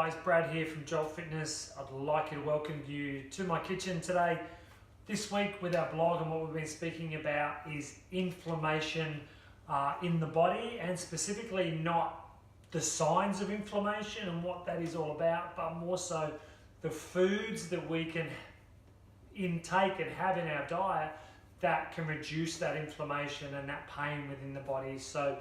guys, Brad here from JOLT Fitness. I'd like to welcome you to my kitchen today. This week with our blog, and what we've been speaking about is inflammation in the body, and specifically not the signs of inflammation and what that is all about, but more so the foods that we can intake and have in our diet that can reduce that inflammation and that pain within the body. So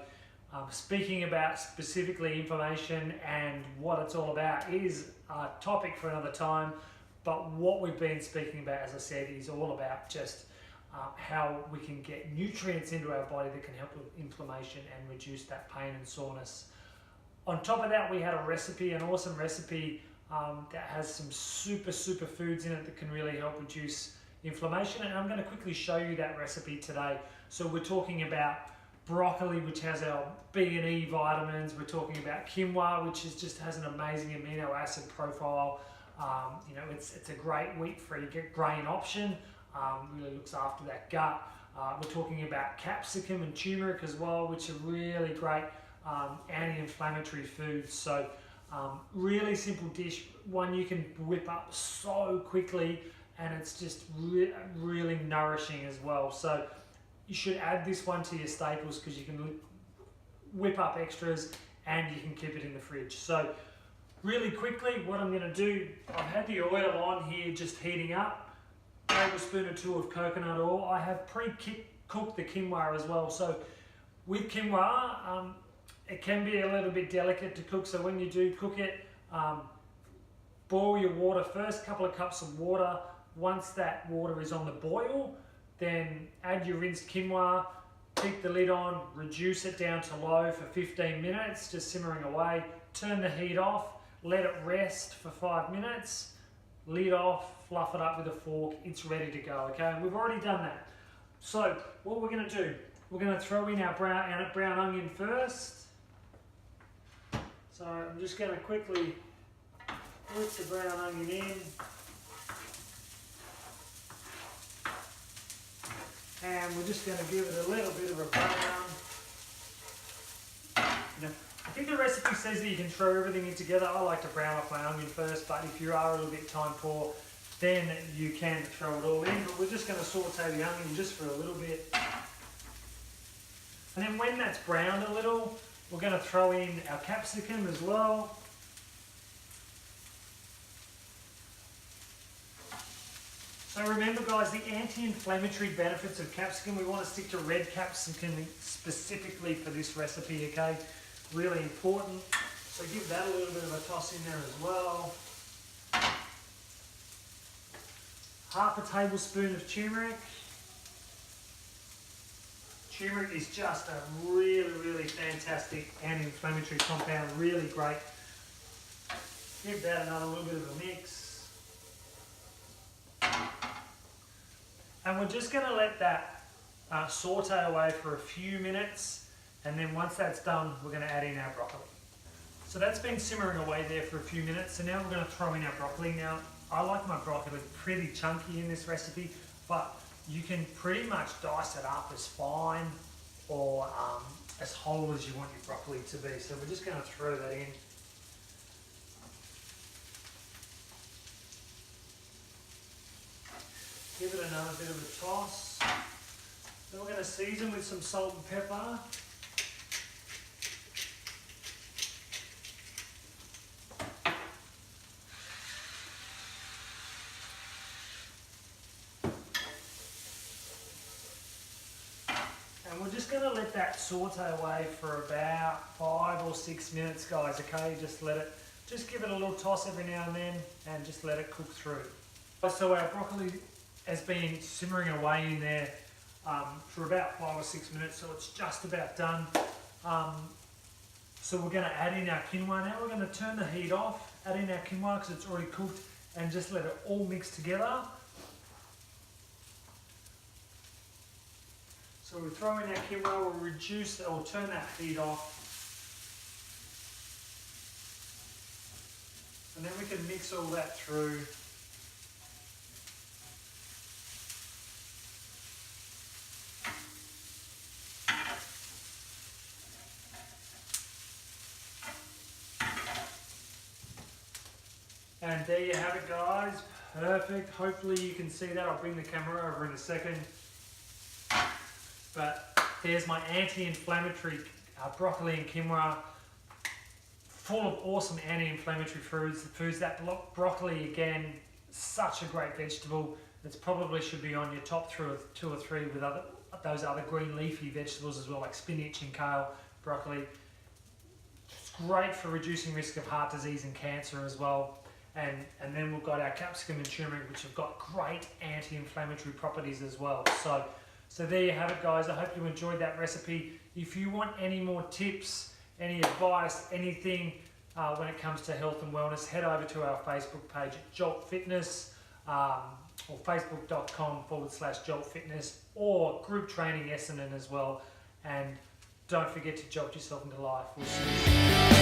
speaking about specifically inflammation and what it's all about is a topic for another time, but what we've been speaking about, as I said, is all about just how we can get nutrients into our body that can help with inflammation and reduce that pain and soreness. On top of that, we had a recipe, an awesome recipe that has some super foods in it that can really help reduce inflammation, and I'm going to quickly show you that recipe today. So we're talking about broccoli, which has our B and E vitamins. We're talking about quinoa, which just has an amazing amino acid profile. It's a great wheat-free grain option. Really looks after that gut. We're talking about capsicum and turmeric as well, which are really great anti-inflammatory foods. So really simple dish, one you can whip up so quickly, and it's just really nourishing as well. So you should add this one to your staples because you can whip up extras and you can keep it in the fridge. So really quickly, what I'm going to do, I've had the oil on here just heating up, tablespoon or two of coconut oil. I have pre-cooked the quinoa as well. So with quinoa, it can be a little bit delicate to cook. So when you do cook it, boil your water first, couple of cups of water. Once that water is on the boil, then add your rinsed quinoa, keep the lid on, reduce it down to low for 15 minutes, just simmering away. Turn the heat off, let it rest for 5 minutes, lid off, fluff it up with a fork, it's ready to go, okay? And we've already done that. So what we're going to do, we're going to throw in our brown onion first. So I'm just going to quickly whip the brown onion in. And we're just going to give it a little bit of a brown. I think the recipe says that you can throw everything in together. I like to brown off my onion first, but if you are a little bit time poor, then you can throw it all in. But we're just going to saute the onion just for a little bit. And then when that's browned a little, we're going to throw in our capsicum as well. So remember guys, the anti-inflammatory benefits of capsicum, we want to stick to red capsicum specifically for this recipe, okay? Really important. So give that a little bit of a toss in there as well. Half a tablespoon of turmeric. Turmeric is just a really fantastic anti-inflammatory compound, really great. Give that another little bit of a mix. And we're just going to let that saute away for a few minutes, and then once that's done, we're going to add in our broccoli. So that's been simmering away there for a few minutes, so now we're going to throw in our broccoli. Now, I like my broccoli pretty chunky in this recipe, but you can pretty much dice it up as fine or as whole as you want your broccoli to be. So we're just going to throw that in. Give it another bit of a toss. Then we're going to season with some salt and pepper. And we're just going to let that saute away for about 5 or 6 minutes, guys, okay? Just give it a little toss every now and then and just let it cook through. So our broccoli has been simmering away in there for about 5 or 6 minutes, so it's just about done. So we're going to add in our quinoa now. We're going to turn the heat off, add in our quinoa because it's already cooked, and just let it all mix together. So we throw in our quinoa, we'll reduce or turn that heat off. And then we can mix all that through. And there you have it, guys. Perfect. Hopefully you can see that. I'll bring the camera over in a second. But there's my anti-inflammatory broccoli and quinoa, full of awesome anti-inflammatory foods. That broccoli, again, such a great vegetable. It probably should be on your top two or three with those other green leafy vegetables as well, like spinach and kale, broccoli. It's great for reducing risk of heart disease and cancer as well. And then we've got our capsicum and turmeric, which have got great anti-inflammatory properties as well. So there you have it, guys. I hope you enjoyed that recipe. If you want any more tips, any advice, anything when it comes to health and wellness, head over to our Facebook page, JOLT Fitness, or facebook.com/JOLT Fitness, or group training Essendon as well. And don't forget to jolt yourself into life. We'll see you soon.